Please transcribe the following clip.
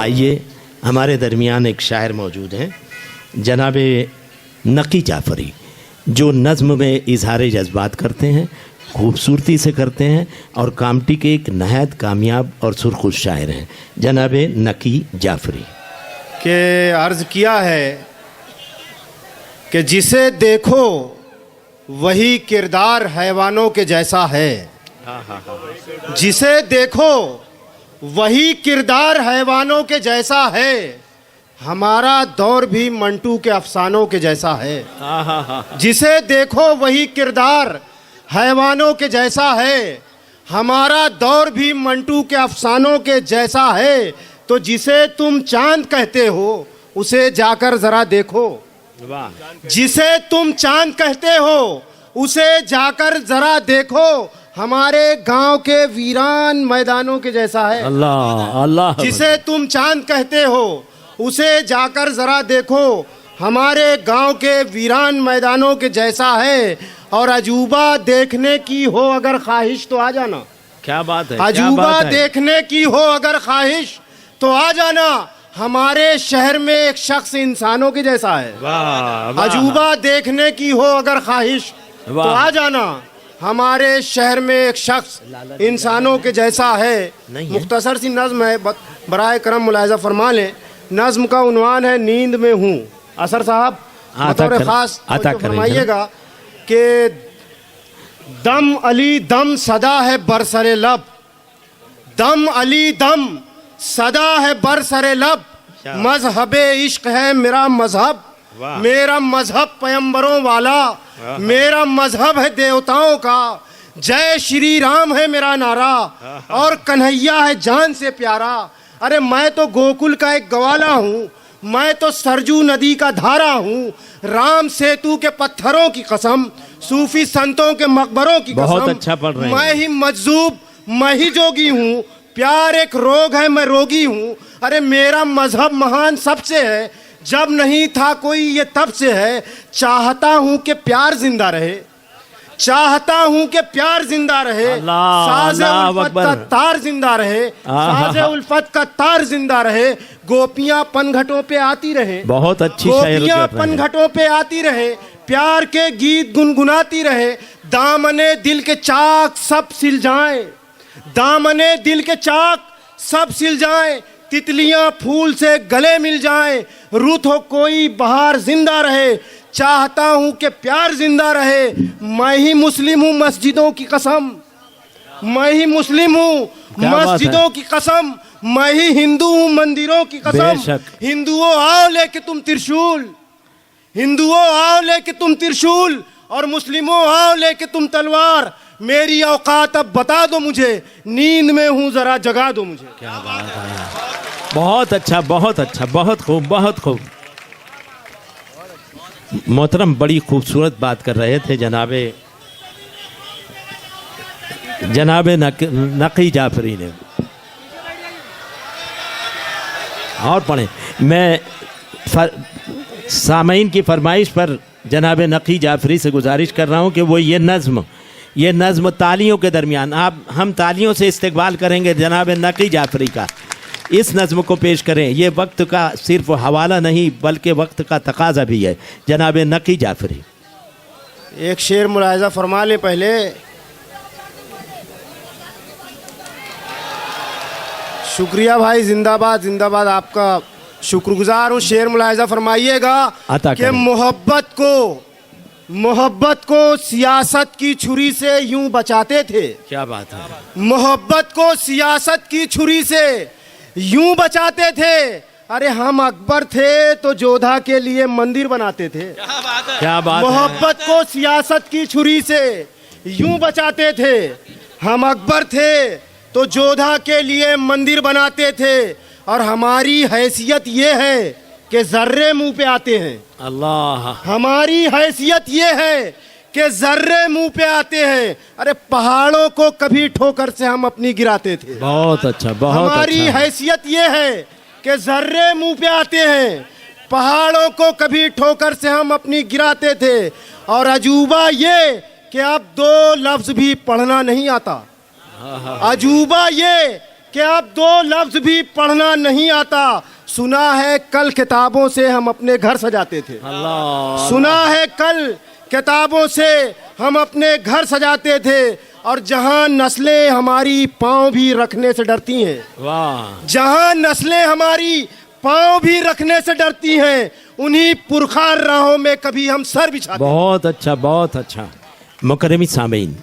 आइए, हमारे दरमियान एक शायर मौजूद हैं, जनाब नकी जाफरी, जो नज़्म में इजहार जज्बात करते हैं, खूबसूरती से करते हैं और कामटी के एक नहायत कामयाब और सुरखुश शायर हैं, जनाब नकी जाफरी। के अर्ज़ किया है कि जिसे देखो वही किरदार हैवानों के जैसा है, जिसे देखो वही किरदार हैवानों के जैसा है, हमारा दौर भी मंटू के अफसानों के जैसा है। जिसे देखो वही किरदार हैवानों के जैसा है, हमारा दौर भी मंटू के अफसानों के जैसा है। तो जिसे तुम चांद कहते हो उसे जाकर जरा देखो, जिसे तुम चांद कहते हो उसे जाकर जरा देखो, हमारे गांव के वीरान मैदानों के जैसा है। अल्लाह अल्लाह। जिसे तुम चांद कहते हो उसे जाकर जरा देखो, हमारे गांव के वीरान मैदानों के जैसा है। और अजूबा देखने की हो अगर ख्वाहिश तो आ जाना। क्या बात है, अजूबा देखने की हो अगर ख्वाहिश तो आ जाना, हमारे शहर में एक शख्स इंसानों के जैसा है। अजूबा देखने की हो अगर ख्वाहिश तो आ जाना, हमारे शहर में एक शख्स इंसानों के जैसा है। मुख्तसर सी नज़्म है, बराए करम मुलाहिज़ा फरमा लें। नज़्म का उन्वान है नींद में हूँ। असर साहब बतौर ख़ास फरमाइएगा कि दम अली दम सदा है बरसरे लब, दम अली दम सदा है बरसरे लब, मजहबे इश्क है मेरा मजहब, मेरा मजहब पैगंबरों वाला, मेरा मजहब है देवताओं का, जय श्री राम है मेरा नारा और कन्हैया है जान से प्यारा। अरे मैं तो गोकुल का एक गवाला हूँ, मैं तो सरजू नदी का धारा हूँ, राम सेतु के पत्थरों की कसम, सूफी संतों के मकबरों की कसम। बहुत अच्छा पढ़ रहे हैं। मैं ही मजजूब, मैं ही जोगी हूँ, प्यार एक रोग है मैं रोगी हूँ। अरे मेरा मजहब महान सबसे है, जब नहीं था कोई ये तब से है। चाहता हूँ कि प्यार जिंदा रहे, चाहता हूँ कि प्यार जिंदा रहे, साज़े उल्फत का तार जिंदा रहे, साज़े उल्फत का तार जिंदा रहे, गोपियाँ पनघटों पे आती रहे, बहुत अच्छी गोपियाँ पनघटों पे आती रहे, प्यार के गीत गुनगुनाती रहे, दामने दिल के चाक सब सिल जाएं, दामने दिल के चाक सब सिल जाएं, तितलियां फूल से गले मिल जाएं, रुत हो कोई बहार जिंदा रहे, चाहता हूं कि प्यार जिंदा रहे। मैं ही मुस्लिम हूं मस्जिदों की कसम, मैं ही मुस्लिम हूं मस्जिदों की कसम, मैं ही हिंदू हूं मंदिरों की कसम। हिंदुओं आओ लेके तुम त्रिशूल, हिंदुओं आओ लेके तुम त्रिशूल, और मुस्लिमों आओ लेके तुम तलवार। मेरी औकात अब बता दो मुझे, नींद में हूँ जरा जगा दो मुझे। क्या बात है, बहुत अच्छा, बहुत अच्छा, बहुत खूब, बहुत खूब। मोहतरम बड़ी खूबसूरत बात कर रहे थे जनाबे नकी जाफरी ने। और पढ़ें, मैं सामईन की फरमाइश पर जनाब नकी जाफरी से गुजारिश कर रहा हूँ कि वो ये नज़्म तालियों के दरमियान, हम तालियों से इस्तकबाल करेंगे जनाब नकी जाफरी का, इस नज़्म को पेश करें। ये वक्त का सिर्फ हवाला नहीं बल्कि वक्त का तकाजा भी है। जनाब नकी जाफरी एक शेर मुलाहिज़ा फरमा ले पहले। शुक्रिया भाई, जिंदाबाद जिंदाबाद, आपका शुक्रगुजार हूँ। शेर मुलाहिज़ा फरमाइएगा कि मोहब्बत को सियासत की छुरी से यूं बचाते थे। क्या बात है, मोहब्बत को सियासत की छुरी से यूं बचाते थे। अरे हम अकबर थे तो जोधा के लिए मंदिर बनाते थे। क्या बात है। मोहब्बत को सियासत की छुरी से यूं बचाते थे, हम अकबर थे तो जोधा के लिए मंदिर बनाते थे। और हमारी हैसियत ये है कि जर्रे मुंह पे आते हैं। अल्लाह, हमारी हैसियत ये है कि जर्रे मुंह पे आते हैं। अरे पहाड़ों को कभी ठोकर से हम अपनी गिराते थे। बहुत अच्छा, बहुत हमारी अच्छा। हैसियत ये है कि जर्रे मुंह पे आते हैं, पहाड़ों को कभी ठोकर से हम अपनी गिराते थे। और अजूबा ये कि अब 2 लफ्ज भी पढ़ना नहीं आता। अजूबा ये कि अब 2 लफ्ज भी पढ़ना नहीं आता। सुना है कल किताबों से हम अपने घर सजाते थे। अल्लाह। सुना है कल किताबों से हम अपने घर सजाते थे। और जहां नस्लें हमारी पांव भी रखने से डरती हैं, वाह, जहां नस्लें हमारी पांव भी रखने से डरती हैं, उन्हीं पुरखा राहों में कभी हम सर बिछाते हैं। बहुत अच्छा, बहुत अच्छा। मुकर्रमी सामीन,